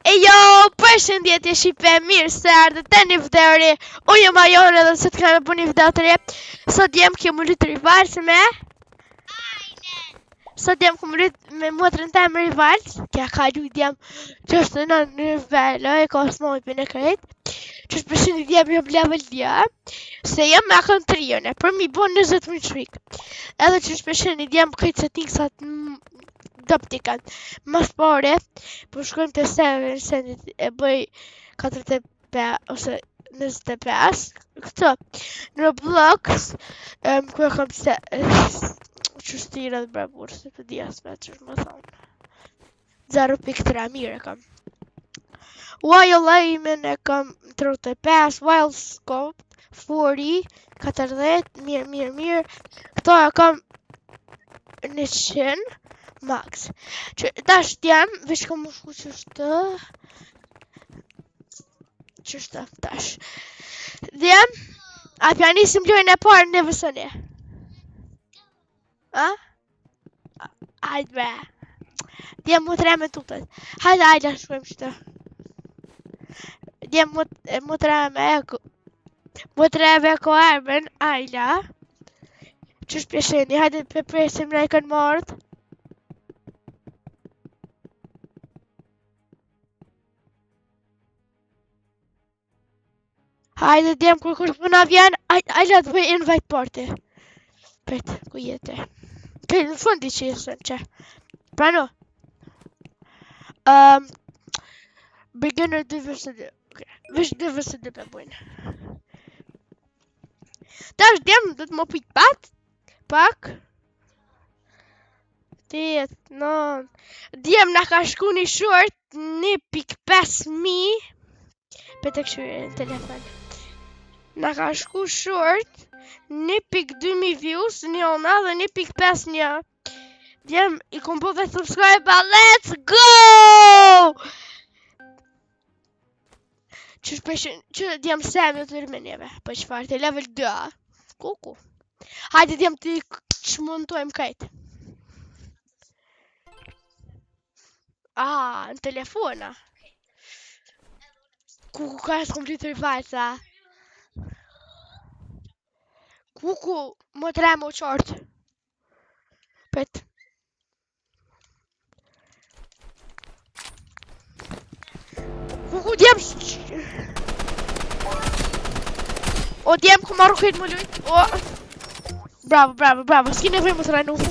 Jo, përshëndetje Shqipe, mirë se ardhët të një vderi. Unë jam Ajon edhe sot kanë bu një video të re. Sot jem këmë lytë rivalës me Sot jem këmë lytë me motrën të më rivalës. Kja ka lytë jem që është në nivelë e ka smoj për në krejt. Që është përshëndetje jem level dja. Se jem me akën trione, për mi bo 20.000 shvik. Edhe që është përshëndetje jem këtë settingsat doptikan. Mas pare, po shkojmë të sendit e bëj 45 ose 25 këto në Roblox ku e kam se qështira dhe bravur se të dija s'me që është më thonë 0.3 mirë e kam Wild Aimën e kam 35 Wild Scope 40 40 mirë këto e kam 100 max. Tash t'jem, veç kam më shku qështë tash. D'jem, a pja nisim lojnë e parë në vësëni. A? Hajde bre. D'jem mu tre me tutët. Hajde, shkojmë qëtë. D'jem mu tre me eko. Mu tre me eko armen, ajla. Qështë pjesheni, hajde presim në e kënë mordë. Hajde djem kur përna vjen, ajla të bëj invite party. Pet, ku jete? Këj në fundi që jesën që. Prano. Beginner 2 vs 2. Vesh 2 vs 2 për bujnë. Tash djem do të më pujt pak. 8, 9. Djem na ka shku një short 1.5.000. Pete këshyre në telefon. Na ka shku short 1.2.000 views një ona dhe 1.5.1. Djem i kom po dhe subscribe, let's go! Që djem semi të rëmenjeve, për qëfar të level 2. Kuku. Hajde djem të shmontojmë kajtë. Në telefona. Kuku ka është kompjuter falsa. Kuku më tre më qartë. Pet. Kuku djem O djem ku marru këtë më lujt. Bravo. S'ki nevoj më të rajnë ufu.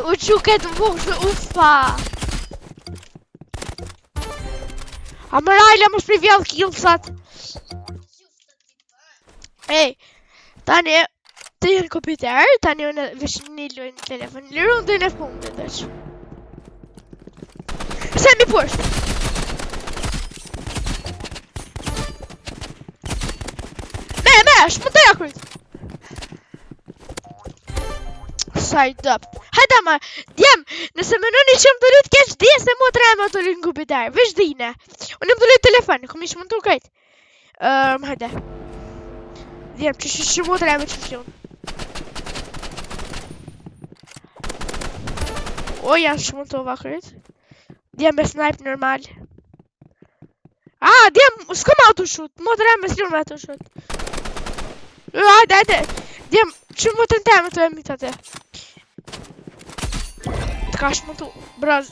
U që këtë vushë ufa. A më rajla më shpri vjallë killsat. Ej, tani të jenë kompjuter, tani unë vesh një lojnë në telefon. Lirun dhe në fundë dhe që. Se mi poshtë. Ne, shmë të jakrit. Side up. Hajda ma, djem, nëse më nëni që më të lytë keq, dhije se mu të rejme të lytë në kompjuter. Vesh dhine. Unë më të lytë telefon, kom ishë më të krejt. Hajde. Djem, që mu të rejme që fjonë. O, janë shumë të vakrit. Djem me snipe normal. Djem, s'kom autoshoot. Mu të rejme s'lun me autoshoot. Hajde. Djem, që mu të në temë të emi të te. Të ka shmë të braz.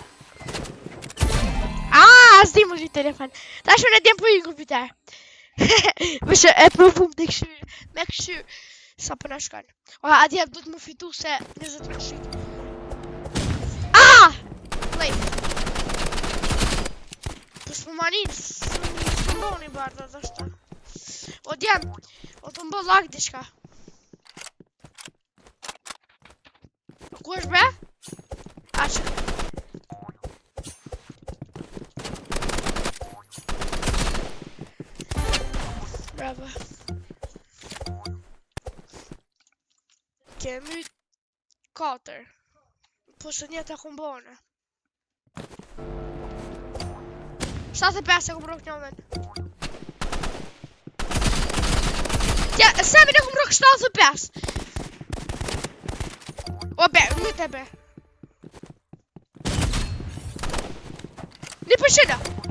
S'di mu gjithë telefon. Ta shumë e djem për i në kompjuter. Vëshë e provum të këshyrë. Me këshyrë. Sa për në shkanë. Djem, du të më fitu se 20 shqyt. Play. Për s'më manin, s'më mboni barda dhe shta. O djem, o të mbo lag diçka. Ku është bre? Që. Bravo. Kemi 4. Po së një të kumbone. 75 e kumbro këtë një men. Semi në kumbro këtë 75. O be, më të be. 1%.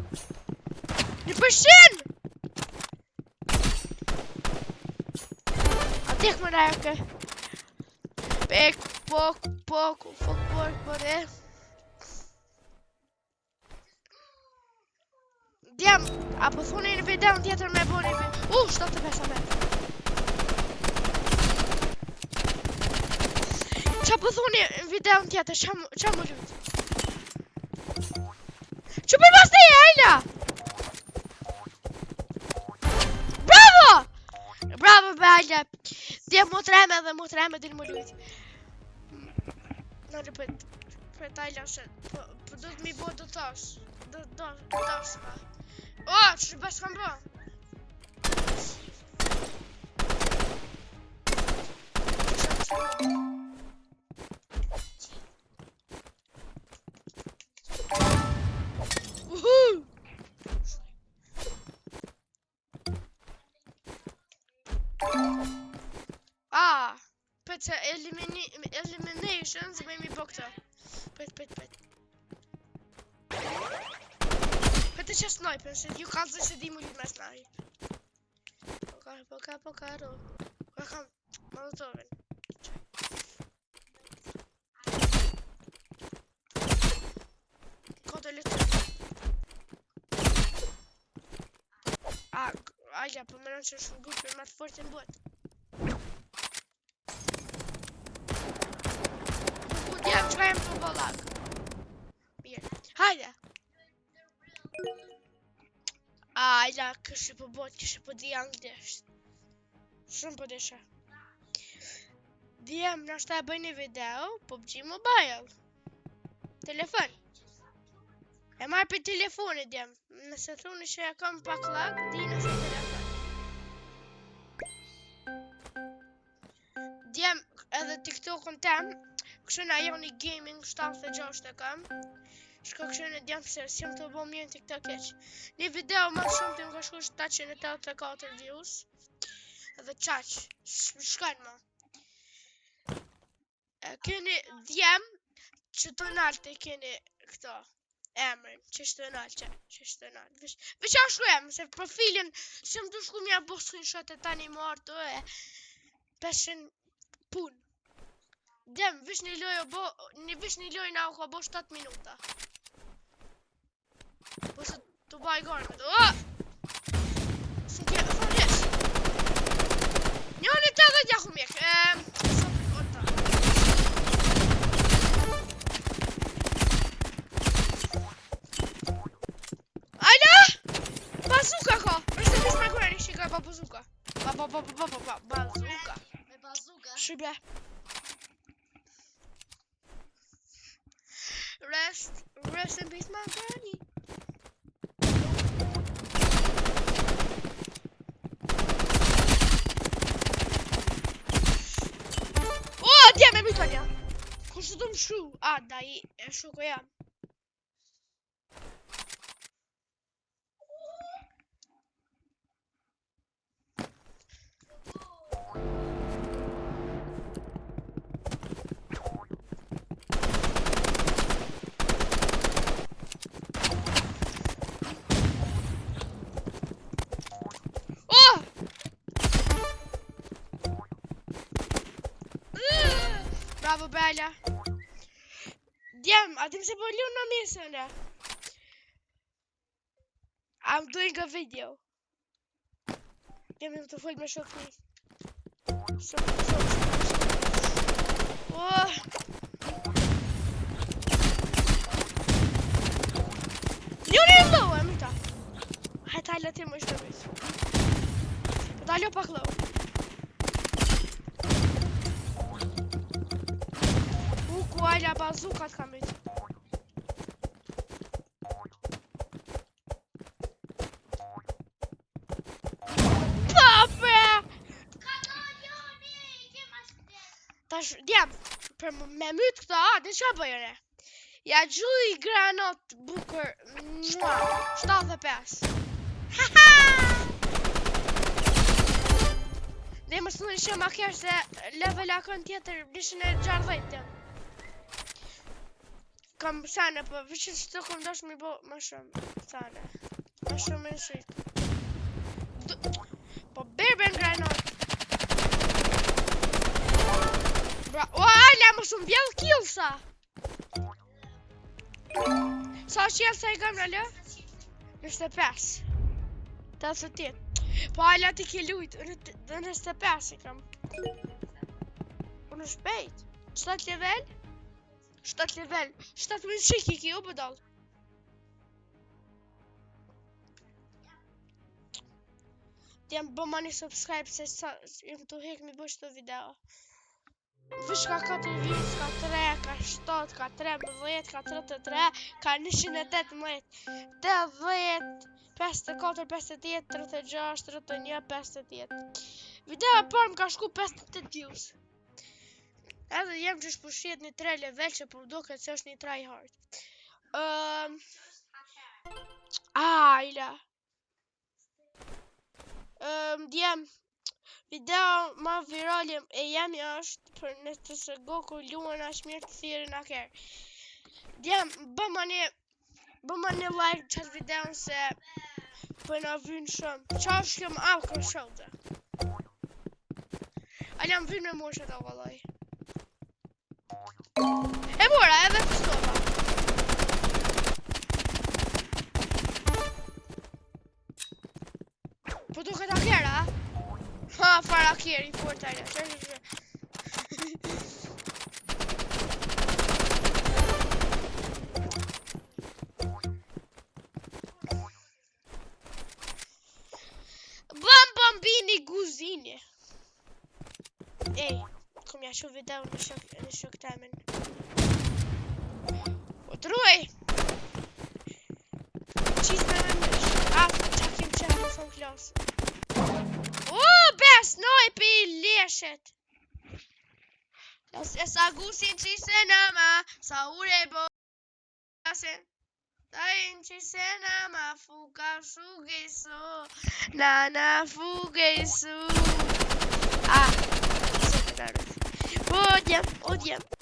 1%! A tek më nërke. Pek, pok, e. Djem, apo thoni në video tjetër me boni video. 75 metra. Qa po thoni në video tjetër, qa më lutë? Që për pas të e ajla? Bravo! Bravo, Bajla. Djem më treme dhe më lutë. Në rëpët, për tajla shë, për do të mi bo do tash. Do tash pa. O, që bashkë kam bë? Pet eliminations me mi bo këta. Pet. Pet e që snajpen, se ju kanë zë se di mu ljit me snajp. Pokaro. Ka kam molotovin. Kote litë. Aja, po më nënë që është grupë më të fortë në botë. Jam që kajem të bolak. Mirë. Hajde. Ajla, kështë po bot, kështë po di anglisht. Shumë po desha. Djem, nështë ta bëj një video, PUBG Mobile. Telefon. E marrë për telefonit, djem. Nëse thuni që e kam pak lag, di nëse telefon. Djem, edhe TikTokën tem, kështë na jo një gaming 76 e kam. Shko kështë në djemë se s'jam të bo mirë në TikTok eq. Një video më shumë të më ka shku 784 views. Edhe qaq, shkajnë ma. Keni djemë që të naltë e keni këto emrin, që shtë naltë, Veqa shkujem, se profilin s'jam të shku mja bo screenshot e tani marë të e peshen pun. Djem, vish një loj na u ka bo 7 minuta. Po se të baj garë me të. Së në kje, fërgjes. Njoni të dhe gjahu mjek. Ajla! Bazuka ka! Rështë të me kërë një shika pa bazuka. Bazuka. Me bazuka? Shqibja. Rest in peace, my granny. Oh, djem e myta nja. Kështë të më shu? Da i e shu ko jam. Bravo, Bella. Djem, atim se po liu në misën e. I'm doing a video. Djem, të full me shok një. Shok. Njëri e low, e mita. Hajtë hajla ti më ishte vizë. Po daljo pak low. Ajla bazukat kam bëjtë. Pape! Tash, djem, për me mytë këta, dhe që bëjëre? Ja gjuj granat bukër 75. Haha! Dhe më së në shumë a kjerë se level akon tjetër bishën e 60. Kam sane, po vishë që të kom dosh mi bo ma shumë sane. Ma më shumë në shit. Po berbe në granat. Bra, o ala, më shumë bjell kill sa. Sa është jelë sa I kam në lë? 25. 88. Po ala ti ke lujt, në 25 I kam. Po në shpejt. 7 level? 7 level. 7 min shik I ki u bëdall. Jam bëma një subscribe se jem të hek mi bësh të video. Vish ka 4 views, ka 3, ka 7, ka 13, ka 33, ka 118, 80, 54, 58, 36, 31, 58. Video e parë më ka shku 58 views. Edhe jem që shpushet një 3 level që po duket se është një tryhard. Ila. Djem, video ma viral e jemi është për në të se Goku luën ashtë mirë të thirë në kërë. Djem, bëma një like qëtë videon se për në vynë shumë. Qa është këm kërë shote. A jam vynë me moshët o vëlloj. E mora, edhe të stova. Po duke ta kjera, ha, fara kjeri, fort ajde, që. Bambini guzini. Ej, kom ja shu video në shok temen. O truaj! Qizme me mësh, qa kem qenë në son klasë. O, bes, noj pi leshet. Sa gusin qise nama, sa ure bo. Tain qise nama, fuka shugesu, nana fugesu.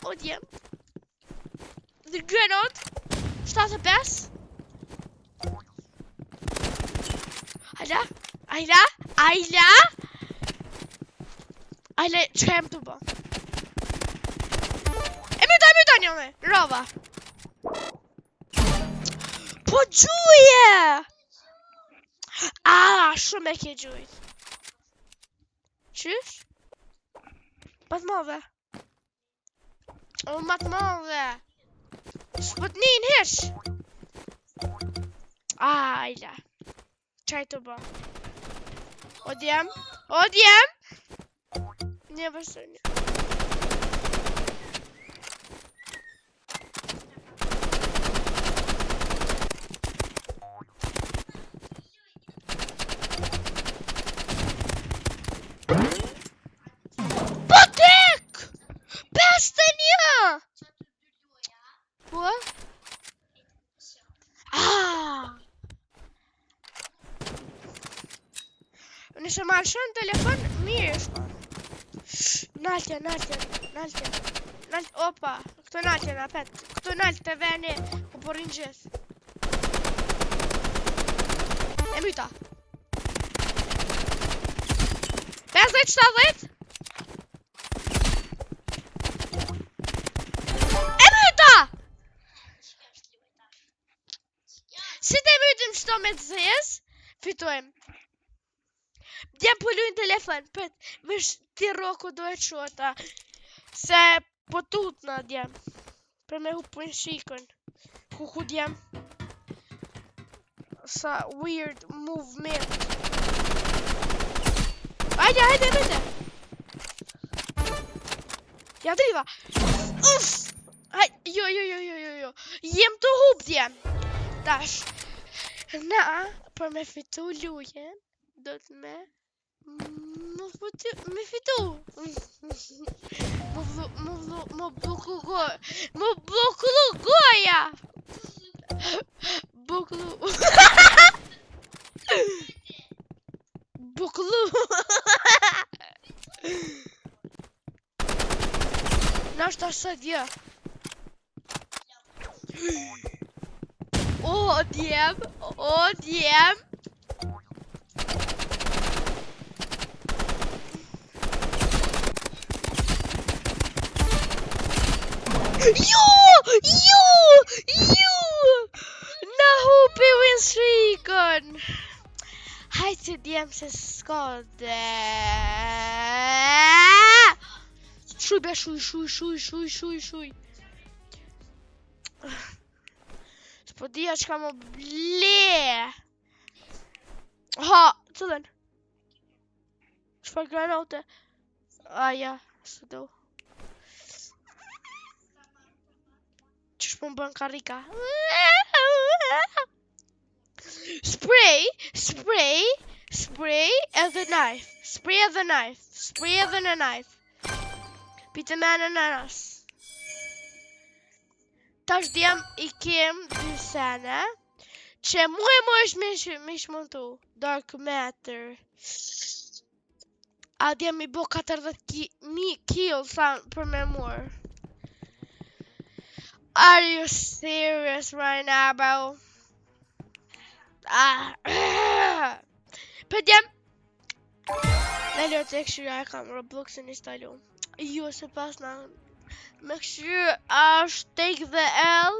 Odjem. The grenade. 75. Ajla. Që jem të bo? E myta njëme, rova. Po gjuje! Shumë e ke gjujt. Qysh? Matë madhe. O, matë madhe. Sputnin hish. Ajla. Qaj të bo? Odjem. Një vështër një. Potek! 51! Po? Nëse marrë shën telefon, mirë është. Naltja. Opa, këto naltja në apet. Këto naltë të veni, ku porin gjithë. E myta. 50-70. E myta! Si të mytim shto me të zes, fitojmë. Djem pëllujnë telefon, pët, vësh ti roku do e qota, se po tut na djem, për me hupën shikën, ku djem, sa weird movement. Hajde, mëte. Ja driva. Uff, jo, jem të hup djem. Dash, na, për me fitu lujen, do të me fitu. Më bloku goja. Buklu. Nashta së dje. O, djem. O, djem. Jo! Na hupi win streakën. Hajde djem se s'ka dhe. Shuj be, shuj. S'po dija çka më ble. Ha, cëllën? Çfarë granate? Ja, s'u do. Qysh po më bën karrika? Spray edhe knife. Spray edhe në knife. Pite me në nanas. Tash djem i kem dy sene që mu është mish montu. Dark Matter. A djem i bo 40.000 kills për me mor. Are you serious right now, bro? Për djem me lërë të këshyra e kam Robloxin instalu. Jo, se pas na me këshyra është take the L.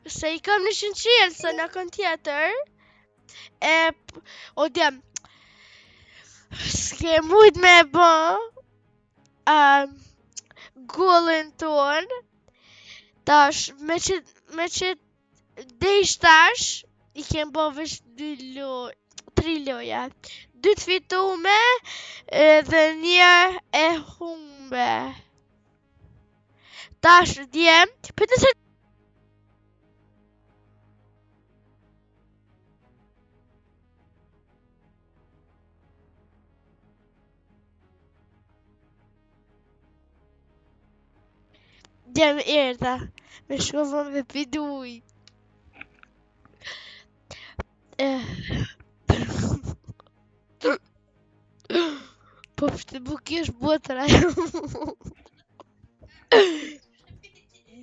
Se i kam 100 qilë, se në kënd tjetër. O djem s'ke mujt me bo gollin ton. Tash, me që dejsh tash, i kem bo vesh 3 loja. 2 të fitume dhe një e humbe. Tash, djem, për të se... Djem erdha, me shkovën me piduj. Po pështë bukish botra.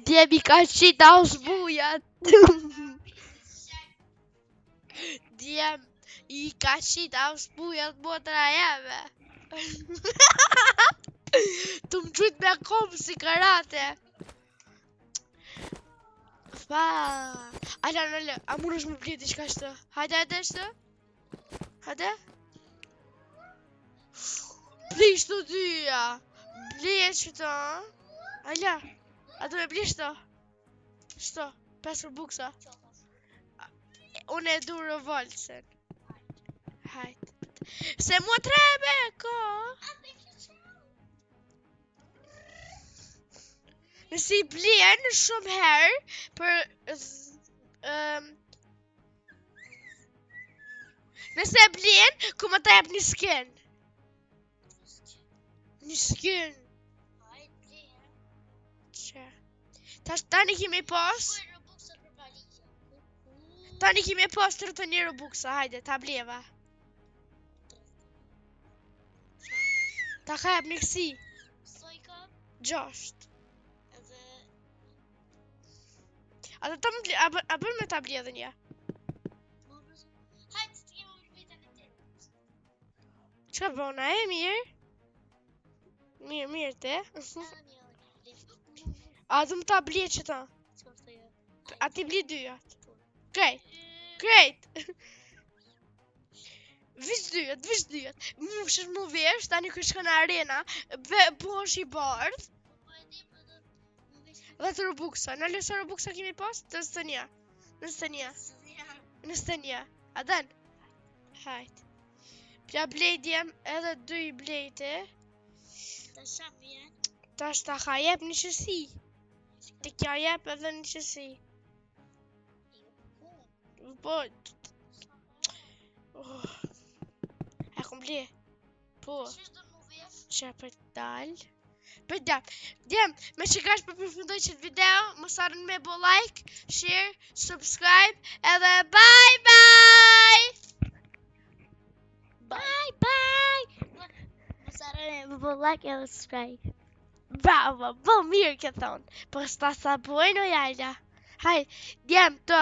Djem i ka qita o zbujat. Djem i ka qita o zbujat botra jeme. Tu më gjujt me kom si karate. Ala, a mund është më bliti qka shtë? Hajde shtë? Hajde? Blish të dyja. Blish të. Ala, a të me blish të? Shto, 5 buksa. Unë e du revoltsen. Hajde. Se mua trebe, ko? Nësi blien shumë herë për... Nëse blien, ku më ta jep një skin. Një skin. Që? Tani kemi pas... Tani kemi pas 31 robuksa, hajde, ta bleva. Ta ka jep një kësi. 6. A bën me ta bli edhe një? Hajtë të kemë më vita në të. Qa bëna e mirë? Mirë te? A du më ta bli që ta? A ti bli dyjat? Krejt! Vish dyjat. Mu shësh mu vesh, tani kërë shka në arena, po është i bardh. Dhe të robuksa, në lësa robuksa kemi pas? Të nësë të një. A den? Hajt. Pja blejtjem edhe 2 blejte. Tash ta ka jep një qësi. Të kja jep edhe një qësi. Po... E kom blej. Po... Që për dal. Për djem, me që kash për përfundoj qëtë video, më sarën me bo like, share, subscribe, edhe bye! Më sarën me bo like edhe subscribe. Bravo, bo mirë këtë thonë, për s'ta sa bojnë o jajla. Haj, djem, të...